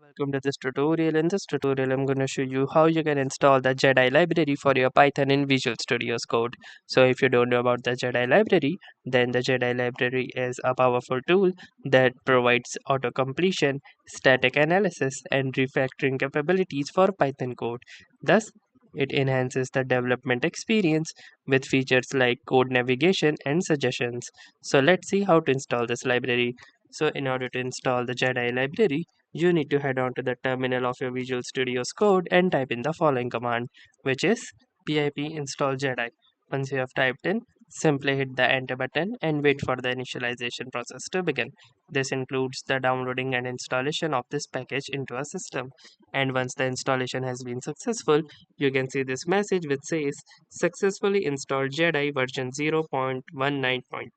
Welcome to this tutorial. In this tutorial, I'm going to show you how you can install the Jedi library for your Python in Visual Studio's code. So if you don't know about the Jedi library, then the Jedi library is a powerful tool that provides auto-completion, static analysis, and refactoring capabilities for Python code. Thus, it enhances the development experience with features like code navigation and suggestions. So let's see how to install this library. So in order to install the Jedi library, you need to head on to the terminal of your Visual Studio's code and type in the following command, which is pip install Jedi. Once you have typed in, simply hit the enter button and wait for the initialization process to begin. This includes the downloading and installation of this package into a system. And once the installation has been successful, you can see this message which says successfully installed Jedi version 0.19.2.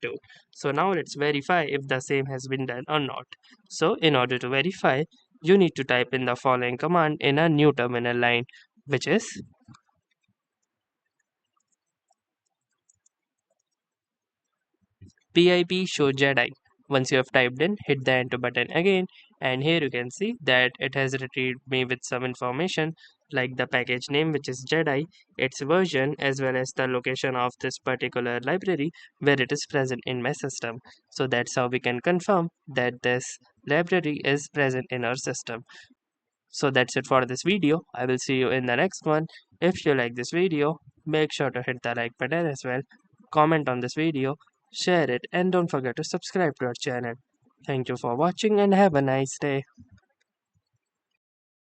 So now let's verify if the same has been done or not. So in order to verify, you need to type in the following command in a new terminal line, which is pip show Jedi. Once you have typed in, hit the enter button again, and here you can see that it has retrieved me with some information like the package name, which is Jedi, its version, as well as the location of this particular library where it is present in my system. So that's how we can confirm that this library is present in our system. So that's it for this video. I will see you in the next one. If you like this video, make sure to hit the like button as well. Comment on this video, share it, and don't forget to subscribe to our channel. Thank you for watching and have a nice day.